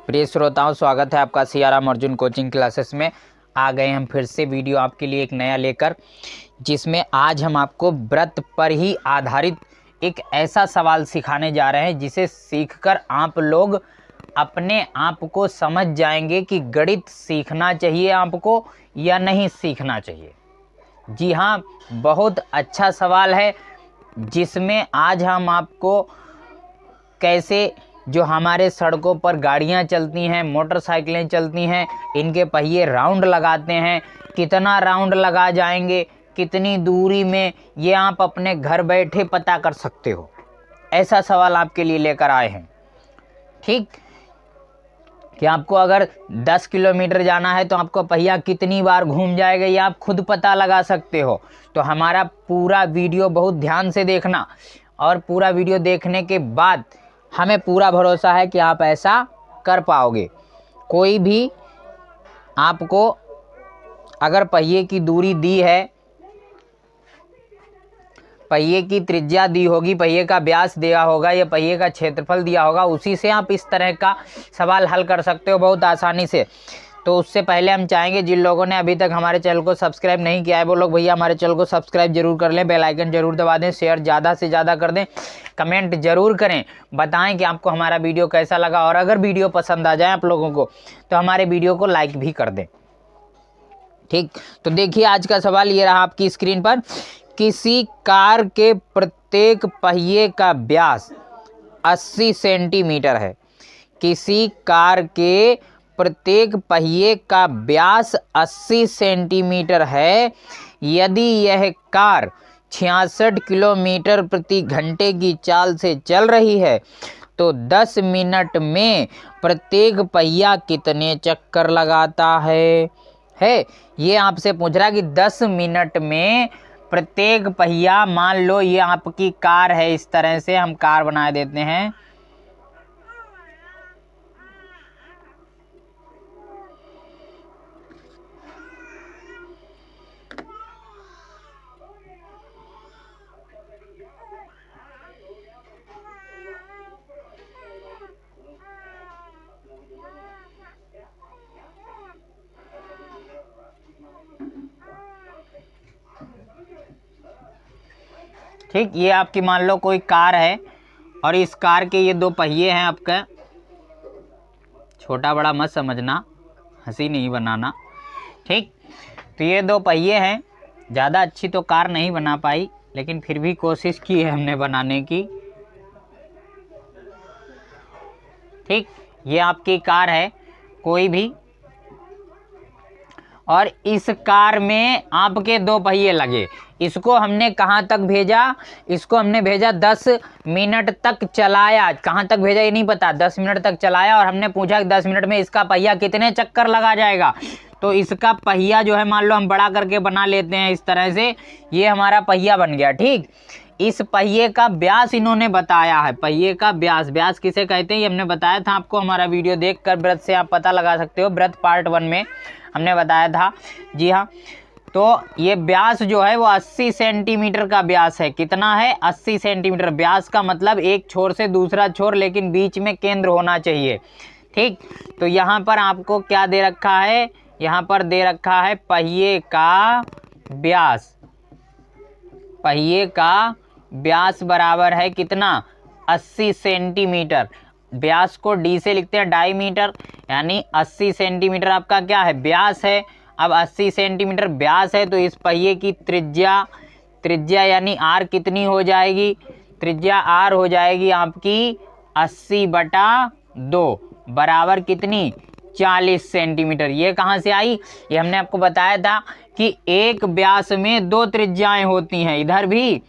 प्रिय श्रोताओं, स्वागत है आपका सियाराम अर्जुन कोचिंग क्लासेस में। आ गए हम फिर से वीडियो आपके लिए एक नया लेकर, जिसमें आज हम आपको व्रत पर ही आधारित एक ऐसा सवाल सिखाने जा रहे हैं जिसे सीखकर आप लोग अपने आप को समझ जाएंगे कि गणित सीखना चाहिए आपको या नहीं सीखना चाहिए। जी हाँ, बहुत अच्छा सवाल है जिसमें आज हम आपको कैसे जो हमारे सड़कों पर गाड़ियां चलती हैं, मोटरसाइकिलें चलती हैं, इनके पहिए राउंड लगाते हैं, कितना राउंड लगा जाएंगे, कितनी दूरी में, ये आप अपने घर बैठे पता कर सकते हो। ऐसा सवाल आपके लिए लेकर आए हैं। ठीक कि आपको अगर 10 किलोमीटर जाना है तो आपका पहिया कितनी बार घूम जाएगा ये आप खुद पता लगा सकते हो। तो हमारा पूरा वीडियो बहुत ध्यान से देखना, और पूरा वीडियो देखने के बाद हमें पूरा भरोसा है कि आप ऐसा कर पाओगे। कोई भी आपको अगर पहिए की दूरी दी है, पहिए की त्रिज्या दी होगी, पहिए का व्यास दिया होगा या पहिए का क्षेत्रफल दिया होगा, उसी से आप इस तरह का सवाल हल कर सकते हो बहुत आसानी से। तो उससे पहले हम चाहेंगे जिन लोगों ने अभी तक हमारे चैनल को सब्सक्राइब नहीं किया है वो लोग भैया हमारे चैनल को सब्सक्राइब जरूर कर लें, बेल आइकन जरूर दबा दें, शेयर ज़्यादा से ज़्यादा कर दें, कमेंट जरूर करें, बताएं कि आपको हमारा वीडियो कैसा लगा, और अगर वीडियो पसंद आ जाए आप लोगों को तो हमारे वीडियो को लाइक भी कर दें। ठीक, तो देखिए आज का सवाल ये रहा आपकी स्क्रीन पर। किसी कार के प्रत्येक पहिए का व्यास 80 सेंटीमीटर है। किसी कार के प्रत्येक पहिए का व्यास 80 सेंटीमीटर है। यदि यह कार 66 किलोमीटर प्रति घंटे की चाल से चल रही है तो 10 मिनट में प्रत्येक पहिया कितने चक्कर लगाता है। ये आपसे पूछ रहा है कि 10 मिनट में प्रत्येक पहिया, मान लो ये आपकी कार है, इस तरह से हम कार बना देते हैं। ठीक, ये आपकी मान लो कोई कार है और इस कार के ये दो पहिए हैं आपका। छोटा बड़ा मत समझना, हंसी नहीं बनाना। ठीक, तो ये दो पहिए हैं। ज़्यादा अच्छी तो कार नहीं बना पाई, लेकिन फिर भी कोशिश की है हमने बनाने की। ठीक, ये आपकी कार है कोई भी, और इस कार में आपके दो पहिए लगे। इसको हमने कहाँ तक भेजा? इसको हमने भेजा 10 मिनट तक चलाया। कहाँ तक भेजा ये नहीं पता, 10 मिनट तक चलाया, और हमने पूछा कि 10 मिनट में इसका पहिया कितने चक्कर लगा जाएगा। तो इसका पहिया जो है, मान लो हम बड़ा करके बना लेते हैं इस तरह से, ये हमारा पहिया बन गया। ठीक, इस पहिए का व्यास इन्होंने बताया है। पहिए का व्यास, व्यास किसे कहते हैं ये हमने बताया था आपको। हमारा वीडियो देखकर व्रत से आप पता लगा सकते हो, व्रत पार्ट 1 में हमने बताया था। जी हाँ, तो ये व्यास जो है वो 80 सेंटीमीटर का व्यास है। कितना है? 80 सेंटीमीटर। व्यास का मतलब एक छोर से दूसरा छोर, लेकिन बीच में केंद्र होना चाहिए। ठीक, तो यहाँ पर आपको क्या दे रखा है? यहाँ पर दे रखा है पहिए का व्यास। पहिए का व्यास बराबर है कितना? 80 सेंटीमीटर। व्यास को डी से लिखते हैं, डायमीटर, यानी 80 सेंटीमीटर आपका क्या है? व्यास है। अब 80 सेंटीमीटर व्यास है तो इस पहिए की त्रिज्या यानी आर कितनी हो जाएगी? त्रिज्या आर हो जाएगी आपकी 80/2 बराबर कितनी? 40 सेंटीमीटर। ये कहाँ से आई? ये हमने आपको बताया था कि एक व्यास में दो त्रिज्याएं होती हैं, इधर भी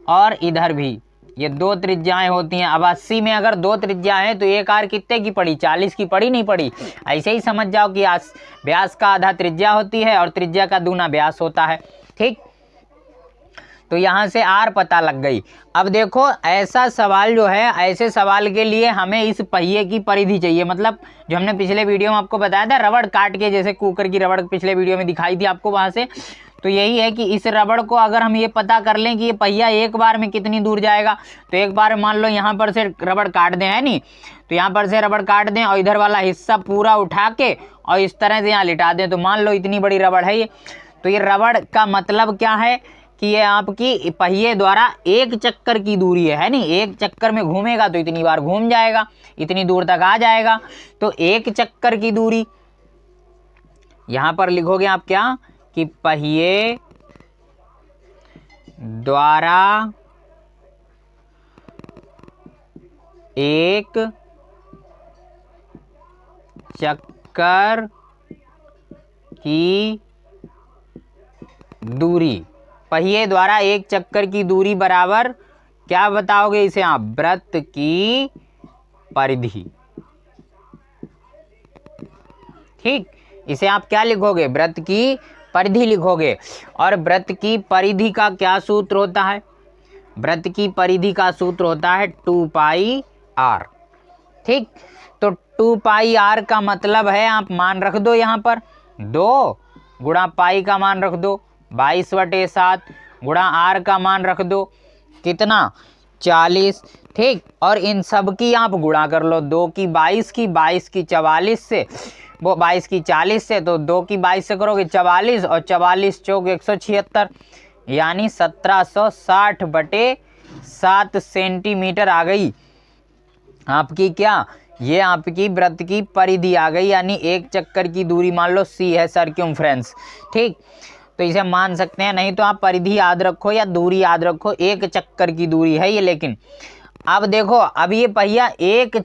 और इधर भी, ये दो त्रिज्याएं होती हैं। अब 80 में अगर दो त्रिज्याएं हैं तो एक आर कितने की पड़ी? 40 की पड़ी, नहीं पड़ी? ऐसे ही समझ जाओ कि व्यास का आधा त्रिज्या होती है और त्रिज्या का दूना व्यास होता है। ठीक, तो यहाँ से आर पता लग गई। अब देखो, ऐसा सवाल जो है, ऐसे सवाल के लिए हमें इस पहिए की परिधि चाहिए। मतलब जो हमने पिछले वीडियो में आपको बताया था, रबड़ काट के, जैसे कुकर की रबड़ पिछले वीडियो में दिखाई थी आपको, वहाँ से तो यही है कि इस रबड़ को अगर हम ये पता कर लें कि ये पहिया एक बार में कितनी दूर जाएगा, तो एक बार मान लो यहाँ पर से रबड़ काट दें, है नहीं, तो यहाँ पर से रबड़ काट दें और इधर वाला हिस्सा पूरा उठा के और इस तरह से यहाँ लिटा दें, तो मान लो इतनी बड़ी रबड़ है ये। तो ये रबड़ का मतलब क्या है कि ये आपकी पहिए द्वारा एक चक्कर की दूरी है नहीं, एक चक्कर में घूमेगा तो इतनी बार घूम जाएगा, इतनी दूर तक आ जाएगा। तो एक चक्कर की दूरी यहां पर लिखोगे आप क्या कि पहिए द्वारा एक चक्कर की दूरी, पहिए द्वारा एक चक्कर की दूरी बराबर क्या बताओगे इसे आप, वृत्त की परिधि। ठीक, इसे आप क्या लिखोगे, वृत्त की परिधि लिखोगे। और वृत्त की परिधि का क्या सूत्र होता है, वृत्त की परिधि का सूत्र होता है 2πr। ठीक, तो 2πr का मतलब है, आप मान रख दो यहाँ पर 2 गुणा पाई का मान रख दो 22/7 गुणा आर का मान रख दो कितना 40। ठीक, और इन सब की आप गुणा कर लो, 2 की 22 की 22 की 44 से, वो 22 की 40 से, तो 2 की 22 से करोगे 44 और 44 चौक 176, यानी 1760/7 सेंटीमीटर आ गई आपकी क्या, ये आपकी वृत्त की परिधि आ गई, यानी एक चक्कर की दूरी मान लो c है, सर्क्यूमफ्रेंस। ठीक, तो इसे मान सकते हैं, नहीं तो आप परिधि याद रखो या दूरी याद रखो, एक चक्कर की दूरी है ये। लेकिन अब देखो, अब ये पहिया एक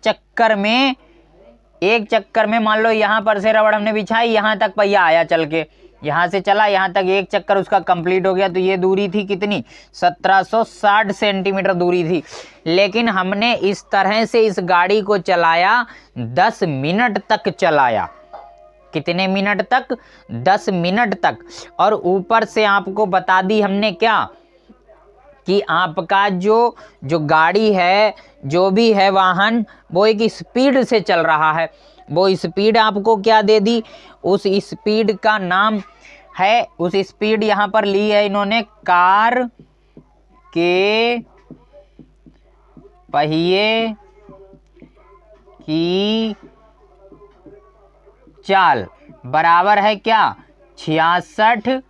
चक्कर में मान लो यहाँ पर से रबड़ हमने बिछाई, यहाँ तक पहिया आया चल के, यहाँ से चला यहाँ तक, एक चक्कर उसका कंप्लीट हो गया, तो ये दूरी थी कितनी 1760 सेंटीमीटर दूरी थी। लेकिन हमने इस तरह से इस गाड़ी को चलाया, 10 मिनट तक चलाया। कितने मिनट तक, 10 मिनट तक। और ऊपर से आपको बता दी हमने क्या कि आपका जो गाड़ी है, जो भी है वाहन, वो एक स्पीड से चल रहा है। वो स्पीड आपको क्या दे दी, उस स्पीड का नाम है, उस स्पीड यहाँ पर ली है इन्होंने कार के पहिए की चाल बराबर है क्या 66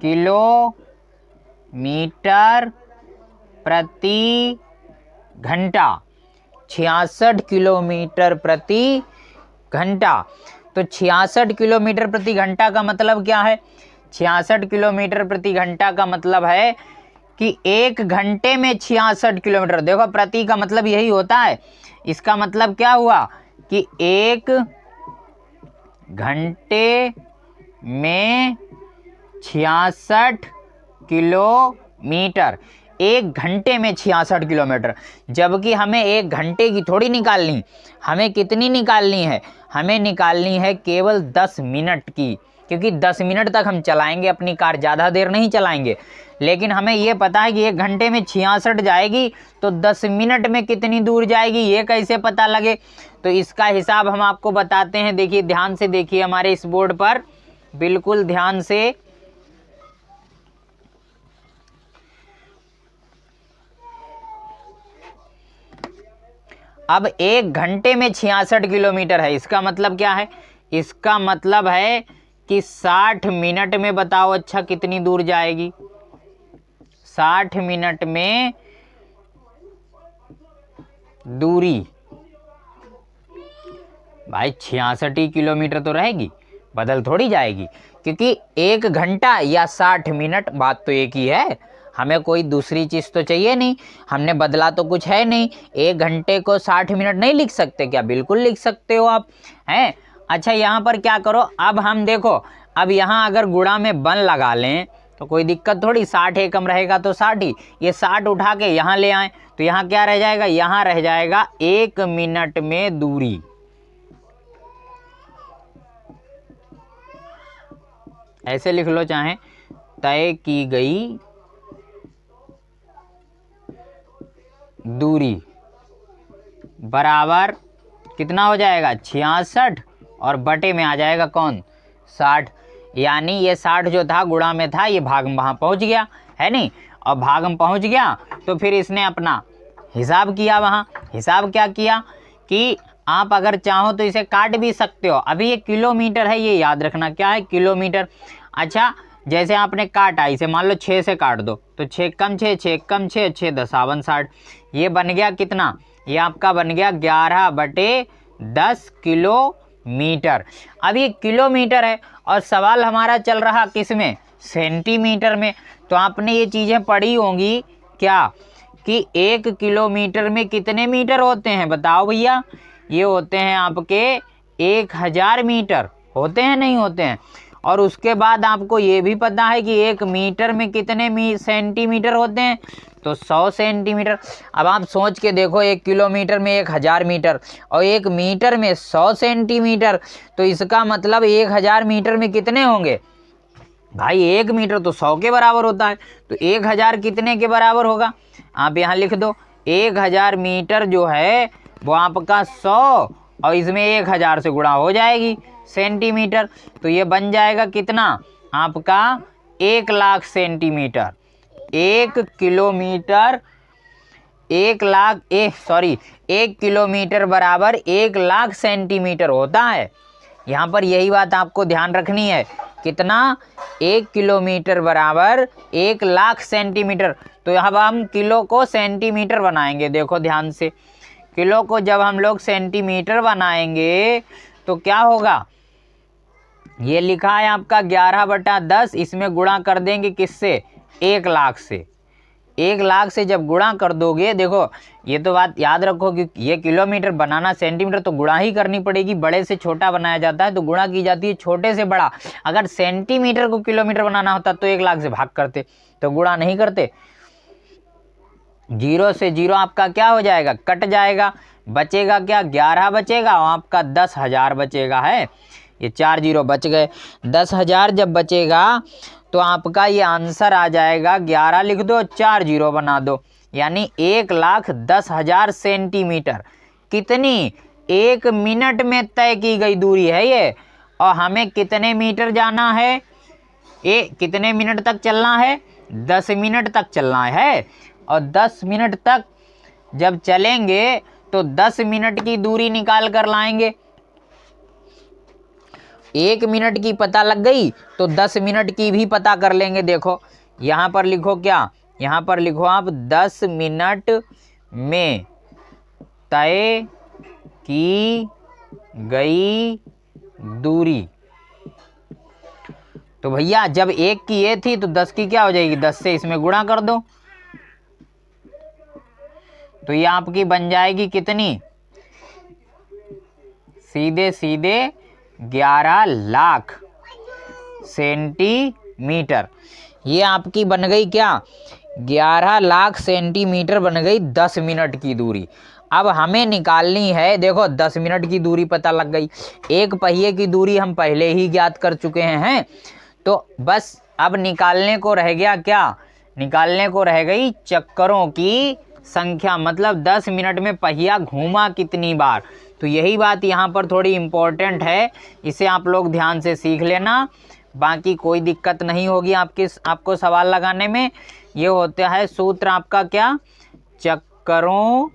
किलोमीटर प्रति घंटा। 66 किलोमीटर प्रति घंटा। तो 66 किलोमीटर प्रति घंटा का मतलब क्या है, 66 किलोमीटर प्रति घंटा का मतलब है कि एक घंटे में 66 किलोमीटर। देखो, प्रति का मतलब यही होता है, इसका मतलब क्या हुआ कि एक घंटे में 66 किलोमीटर, एक घंटे में 66 किलोमीटर। जबकि हमें एक घंटे की थोड़ी निकालनी, हमें कितनी निकालनी है, हमें निकालनी है केवल 10 मिनट की, क्योंकि 10 मिनट तक हम चलाएंगे अपनी कार, ज़्यादा देर नहीं चलाएंगे। लेकिन हमें ये पता है कि एक घंटे में 66 जाएगी, तो 10 मिनट में कितनी दूर जाएगी, ये कैसे पता लगे। तो इसका हिसाब हम आपको बताते हैं। देखिए, ध्यान से देखिए हमारे इस बोर्ड पर, बिल्कुल ध्यान से। अब एक घंटे में 66 किलोमीटर है, इसका मतलब क्या है, इसका मतलब है कि 60 मिनट में बताओ अच्छा कितनी दूर जाएगी। 60 मिनट में दूरी भाई 66 किलोमीटर तो रहेगी, बदल थोड़ी जाएगी, क्योंकि एक घंटा या 60 मिनट बात तो एक ही है। हमें कोई दूसरी चीज़ तो चाहिए नहीं, हमने बदला तो कुछ है नहीं। एक घंटे को 60 मिनट नहीं लिख सकते क्या, बिल्कुल लिख सकते हो आप, हैं। अच्छा, यहाँ पर क्या करो, अब हम देखो, अब यहाँ अगर गुणा में 1 लगा लें तो कोई दिक्कत थोड़ी, 60 एकम रहेगा तो 60 ही, ये 60 उठा के यहाँ ले आए तो यहाँ क्या रह जाएगा, यहाँ रह जाएगा 1 मिनट में दूरी। ऐसे लिख लो चाहे, तय की गई दूरी बराबर कितना हो जाएगा 66 और बटे में आ जाएगा कौन 60। यानी ये 60 जो था गुणा में था, ये भाग में वहाँ पहुँच गया, है नहीं। और भाग में पहुँच गया तो फिर इसने अपना हिसाब किया। वहाँ हिसाब क्या किया कि आप अगर चाहो तो इसे काट भी सकते हो। अभी ये किलोमीटर है, ये याद रखना क्या है, किलोमीटर। अच्छा, जैसे आपने काटा इसे, मान लो 6 से काट दो, तो 6 कम 6, 6 कम 6, 6 दसावन 60। ये बन गया कितना, ये आपका बन गया 11/10 किलोमीटर। अब ये किलोमीटर है और सवाल हमारा चल रहा किस में, सेंटीमीटर में। तो आपने ये चीज़ें पढ़ी होंगी क्या कि 1 किलोमीटर में कितने मीटर होते हैं, बताओ भैया। ये होते हैं आपके 1000 मीटर, होते हैं नहीं होते हैं। और उसके बाद आपको ये भी पता है कि 1 मीटर में कितने सेंटीमीटर होते हैं, तो 100 सेंटीमीटर। अब आप सोच के देखो, 1 किलोमीटर में 1000 मीटर और 1 मीटर में 100 सेंटीमीटर, तो इसका मतलब 1000 मीटर में कितने होंगे भाई। 1 मीटर तो 100 के बराबर होता है, तो 1000 कितने के बराबर होगा, आप यहाँ लिख दो। 1000 मीटर जो है वो आपका 100 और इसमें 1000 से गुणा हो जाएगी सेंटीमीटर, तो ये बन जाएगा कितना आपका 1 लाख सेंटीमीटर। 1 किलोमीटर 1 किलोमीटर बराबर 1 लाख सेंटीमीटर होता है। यहाँ पर यही बात आपको ध्यान रखनी है, कितना, 1 किलोमीटर बराबर 1 लाख सेंटीमीटर। तो अब हम किलो को सेंटीमीटर बनाएंगे, देखो ध्यान से। किलो को जब हम लोग सेंटीमीटर बनाएंगे तो क्या होगा, ये लिखा है आपका 11/10, इसमें गुणा कर देंगे किससे, 1 लाख से। 1 लाख से जब गुणा कर दोगे, देखो ये तो बात याद रखो कि ये किलोमीटर बनाना सेंटीमीटर तो गुणा ही करनी पड़ेगी, बड़े से छोटा बनाया जाता है तो गुणा की जाती है छोटे से बड़ा। अगर सेंटीमीटर को किलोमीटर बनाना होता तो 1 लाख से भाग करते, तो गुणा नहीं करते। 0 से 0 आपका क्या हो जाएगा, कट जाएगा, बचेगा क्या, 11 बचेगा और आपका 10,000 बचेगा। है, ये 4 0 बच गए। 10,000 जब बचेगा तो आपका ये आंसर आ जाएगा, 11 लिख दो, 4 0 बना दो, यानी 1,10,000 सेंटीमीटर। कितनी, 1 मिनट में तय की गई दूरी है ये। और हमें कितने मीटर जाना है, कितने मिनट तक चलना है, 10 मिनट तक चलना है। और 10 मिनट तक जब चलेंगे तो 10 मिनट की दूरी निकाल कर लाएंगे। 1 मिनट की पता लग गई तो 10 मिनट की भी पता कर लेंगे। देखो यहाँ पर लिखो क्या, यहाँ पर लिखो आप 10 मिनट में तय की गई दूरी। तो भैया जब 1 की ये थी तो 10 की क्या हो जाएगी, 10 से इसमें गुणा कर दो, तो ये आपकी बन जाएगी कितनी, सीधे सीधे 11 लाख सेंटीमीटर। ये आपकी बन गई क्या, 11 लाख सेंटीमीटर बन गई 10 मिनट की दूरी। अब हमें निकालनी है, देखो 10 मिनट की दूरी पता लग गई, 1 पहिए की दूरी हम पहले ही ज्ञात कर चुके हैं। तो बस अब निकालने को रह गया क्या, निकालने को रह गई चक्करों की संख्या, मतलब 10 मिनट में पहिया घूमा कितनी बार। तो यही बात यहाँ पर थोड़ी इम्पोर्टेंट है, इसे आप लोग ध्यान से सीख लेना, बाकी कोई दिक्कत नहीं होगी आपको सवाल लगाने में। ये होता है सूत्र आपका क्या, चक्करों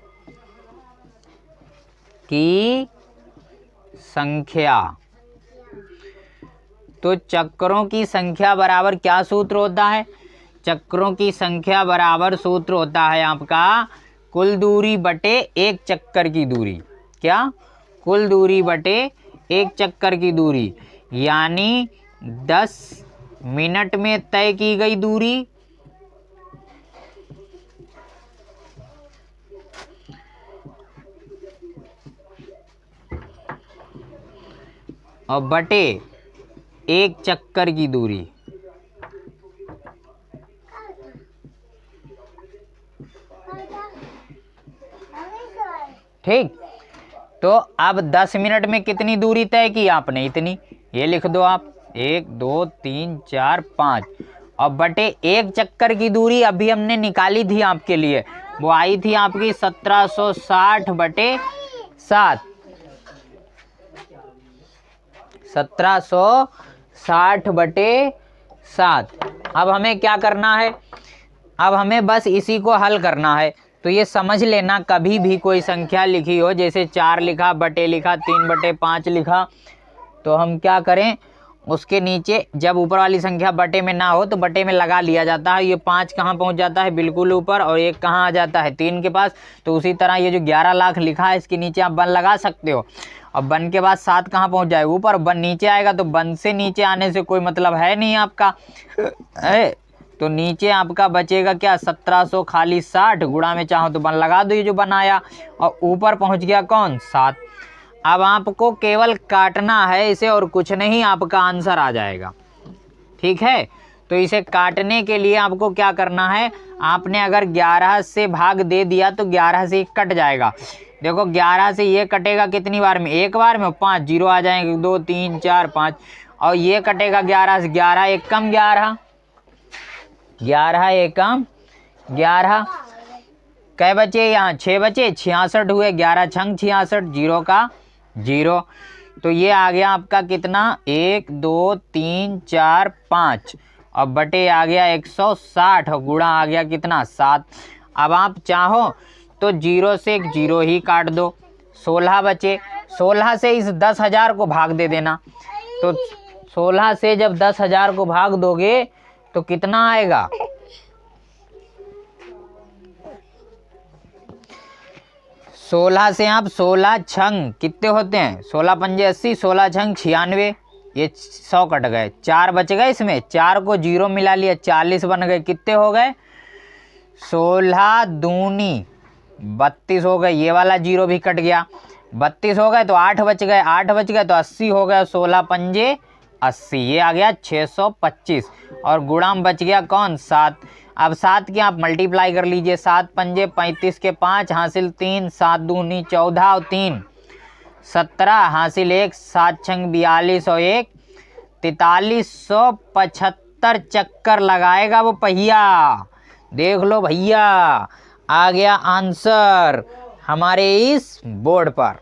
की संख्या। तो चक्करों की संख्या बराबर क्या सूत्र होता है, चक्करों की संख्या बराबर सूत्र होता है आपका कुल दूरी बटे 1 चक्कर की दूरी। क्या, कुल दूरी बटे 1 चक्कर की दूरी, यानी 10 मिनट में तय की गई दूरी और बटे 1 चक्कर की दूरी। ठीक, तो अब 10 मिनट में कितनी दूरी तय की आपने, इतनी, ये लिख दो आप, 1 2 3 4 5, और बटे 1 चक्कर की दूरी अभी हमने निकाली थी आपके लिए, वो आई थी आपकी 1760 बटे 7, 60/7। अब हमें क्या करना है, अब हमें बस इसी को हल करना है। तो ये समझ लेना, कभी भी कोई संख्या लिखी हो, जैसे 4 लिखा, बटे लिखा, 3/5 लिखा, तो हम क्या करें, उसके नीचे जब ऊपर वाली संख्या बटे में ना हो तो बटे में लगा लिया जाता है। ये 5 कहाँ पहुँच जाता है, बिल्कुल ऊपर, और 1 कहाँ आ जाता है, 3 के पास। तो उसी तरह ये जो 11 लाख लिखा है, इसके नीचे आप 1 लगा सकते हो। और 1 के बाद 7 कहाँ पहुँच जाएगा, ऊपर। 1 नीचे आएगा, तो 1 से नीचे आने से कोई मतलब है नहीं आपका, तो नीचे आपका बचेगा क्या, 1700 खाली 60, गुणा में चाहो तो 1 लगा दो, ये जो बनाया, और ऊपर पहुँच गया कौन, 7। अब आपको केवल काटना है इसे, और कुछ नहीं, आपका आंसर आ जाएगा। ठीक है, तो इसे काटने के लिए आपको क्या करना है, आपने अगर 11 से भाग दे दिया तो 11 से कट जाएगा। देखो 11 से ये कटेगा कितनी बार में, एक बार में, 5 जीरो आ जाएंगे, 2 3 4 5, और ये कटेगा 11 से, 11 एक कम 11, 11 एक कम 11, कै बचे यहाँ, 6 बचे, 66 हुए, 11 छंग 66, जीरो का जीरो। तो ये आ गया आपका कितना, 1 2 3 4 5, और बटे आ गया 160, और गुणा आ गया कितना, 7। अब आप चाहो तो 0 से एक 0 ही काट दो, 16 बचे। 16 से इस 10,000 को भाग दे देना। तो 16 से जब 10,000 को भाग दोगे तो कितना आएगा, 16 से आप 16 छंग कितने होते हैं, 16 पंजे 80, 16 छंग 96, ये 100 कट गए, 4 बच गए, इसमें 4 को 0 मिला लिया, 40 बन गए। कितने हो गए, 16 दूनी 32 हो गए, ये वाला 0 भी कट गया, 32 हो गए, तो 8 बच गए, 8 बच गए तो 80 हो गया, 16 पंजे 80, ये आ गया 625, और गुणा में बच गया कौन, 7। अब 7 की आप मल्टीप्लाई कर लीजिए, 7 पंजे 35 के 5 हासिल 3, 7 दूनी 14 और 3 17 हासिल 1, 7 छंग 42 और 1 4375 चक्कर लगाएगा वो पहिया। देख लो भैया, आ गया आंसर हमारे इस बोर्ड पर।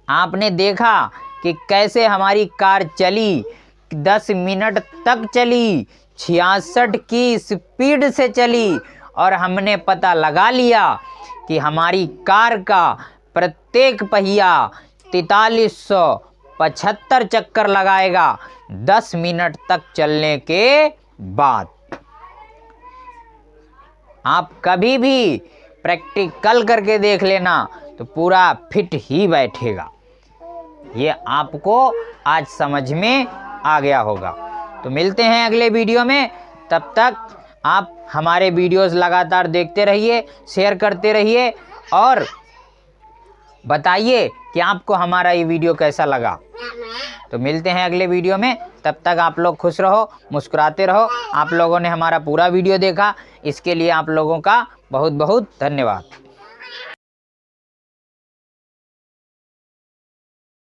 आपने देखा कि कैसे हमारी कार चली, 10 मिनट तक चली, 66 की स्पीड से चली, और हमने पता लगा लिया कि हमारी कार का प्रत्येक पहिया 4375 चक्कर लगाएगा 10 मिनट तक चलने के बाद। आप कभी भी प्रैक्टिकल करके देख लेना तो पूरा फिट ही बैठेगा। ये आपको आज समझ में आ गया होगा। तो मिलते हैं अगले वीडियो में, तब तक आप हमारे वीडियोस लगातार देखते रहिए, शेयर करते रहिए, और बताइए कि आपको हमारा ये वीडियो कैसा लगा। तो मिलते हैं अगले वीडियो में, तब तक आप लोग खुश रहो, मुस्कुराते रहो। आप लोगों ने हमारा पूरा वीडियो देखा, इसके लिए आप लोगों का बहुत बहुत धन्यवाद।